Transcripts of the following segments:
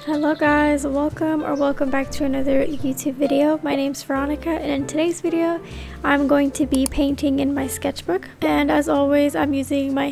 Hello guys, welcome back to another YouTube video. My name's Veronica, and in today's video I'm going to be painting in my sketchbook, and as always I'm using my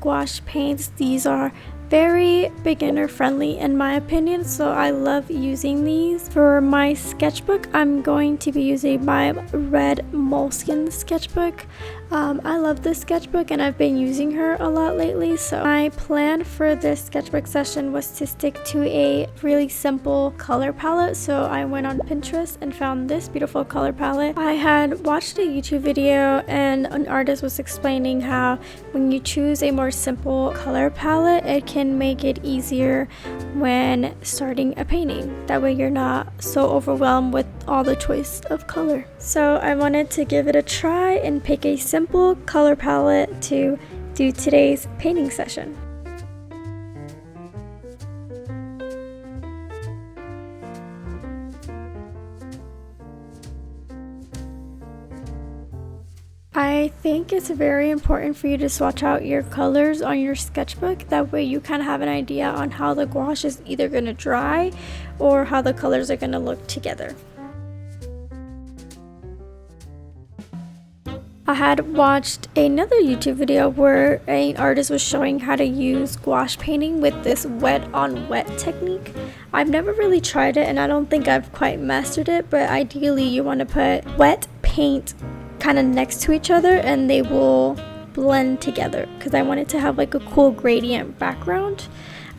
gouache paints. These are very beginner friendly in my opinion, so I love using these. For my sketchbook I'm going to be using my red moleskin sketchbook. I love this sketchbook and I've been using her a lot lately, so my plan for this sketchbook session was to stick to a really simple color palette. So I went on Pinterest and found this beautiful color palette. I had watched a YouTube video and an artist was explaining how when you choose a more simple color palette, it can make it easier when starting a painting. That way you're not so overwhelmed with all the choice of color. So I wanted to give it a try and pick a simple color palette to do today's painting session. I think it's very important for you to swatch out your colors on your sketchbook. That way you kind of have an idea on how the gouache is either going to dry or how the colors are going to look together. I had watched another YouTube video where an artist was showing how to use gouache painting with this wet on wet technique. I've never really tried it and I don't think I've quite mastered it, but ideally you want to put wet paint kind of next to each other and they will blend together, because I wanted to have like a cool gradient background.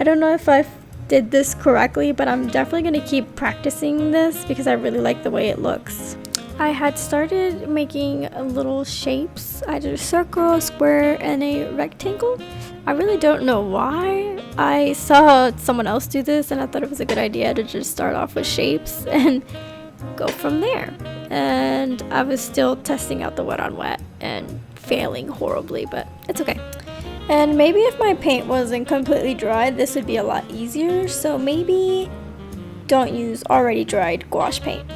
I don't know if I did this correctly, but I'm definitely going to keep practicing this because I really like the way it looks. I had started making little shapes. I did a circle, a square, and a rectangle. I really don't know why. I saw someone else do this and I thought it was a good idea to just start off with shapes and go from there. And I was still testing out the wet on wet and failing horribly, but it's okay. And maybe if my paint wasn't completely dry, this would be a lot easier. So maybe don't use already dried gouache paint.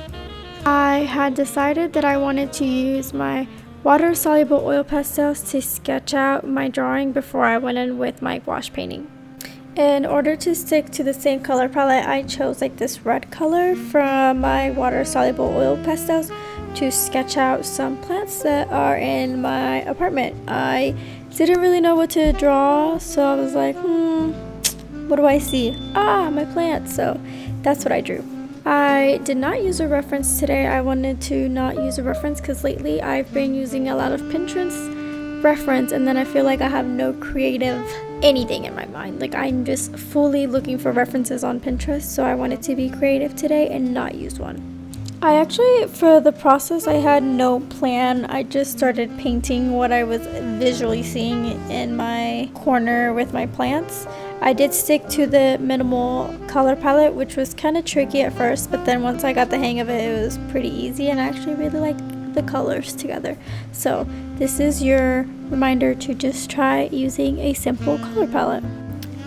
I had decided that I wanted to use my water-soluble oil pastels to sketch out my drawing before I went in with my gouache painting. In order to stick to the same color palette, I chose like this red color from my water-soluble oil pastels to sketch out some plants that are in my apartment. I didn't really know what to draw, so I was like, what do I see? My plants. So that's what I drew. I did not use a reference today. I wanted to not use a reference because lately I've been using a lot of Pinterest reference, and then I feel like I have no creative anything in my mind. Like I'm just fully looking for references on Pinterest, so I wanted to be creative today and not use one. I actually, for the process, I had no plan. I just started painting what I was visually seeing in my corner with my plants. I did stick to the minimal color palette, which was kind of tricky at first, but then once I got the hang of it, it was pretty easy, and I actually really liked the colors together. So this is your reminder to just try using a simple color palette.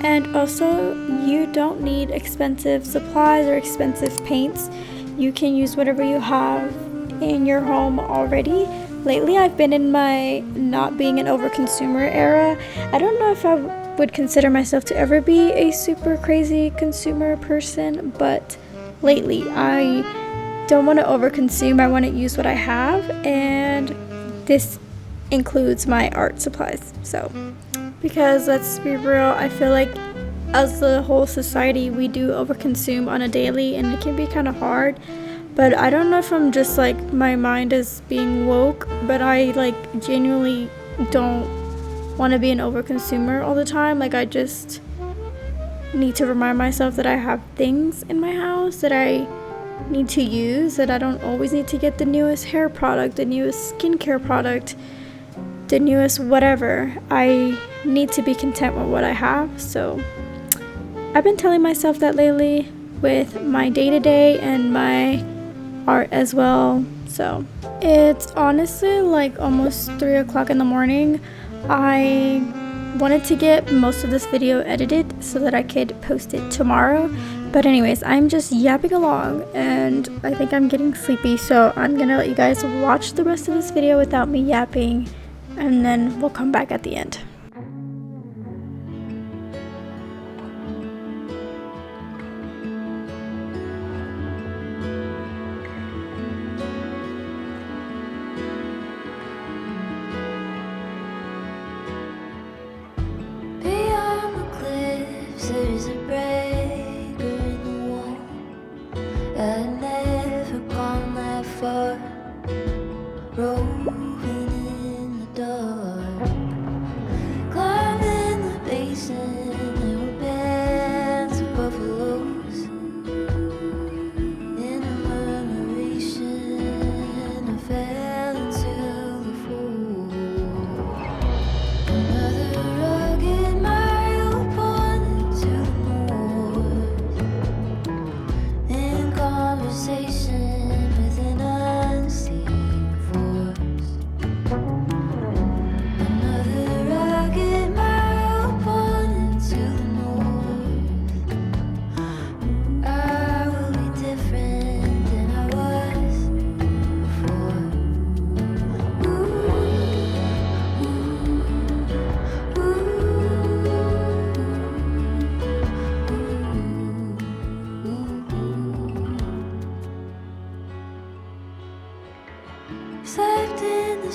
And also, you don't need expensive supplies or expensive paints. You can use whatever you have in your home already. Lately I've been in my not being an overconsumer era. I don't know if I would consider myself to ever be a super crazy consumer person, but lately I don't want to overconsume. I want to use what I have, and this includes my art supplies. So because let's be real, I feel like as the whole society we do overconsume on a daily, and it can be kind of hard. But I don't know if I'm just like my mind is being woke, but I like genuinely don't want to be an overconsumer all the time. Like I just need to remind myself that I have things in my house that I need to use, that I don't always need to get the newest hair product, the newest skincare product, the newest whatever. I need to be content with what I have. So I've been telling myself that lately with my day-to-day and my art as well. So it's honestly like almost 3 o'clock in the morning. I wanted to get most of this video edited so that I could post it tomorrow, but anyways, I'm just yapping along and I think I'm getting sleepy, so I'm gonna let you guys watch the rest of this video without me yapping, and then we'll come back at the end.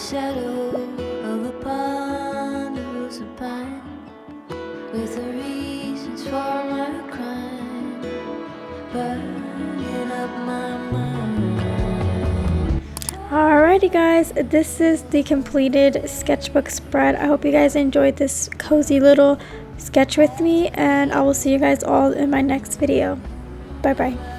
shadow of a ponderosa pine, with the reasons for my crime burning up my mind. Alrighty guys, this is the completed sketchbook spread. I hope you guys enjoyed this cozy little sketch with me, and I will see you guys all in my next video. Bye bye.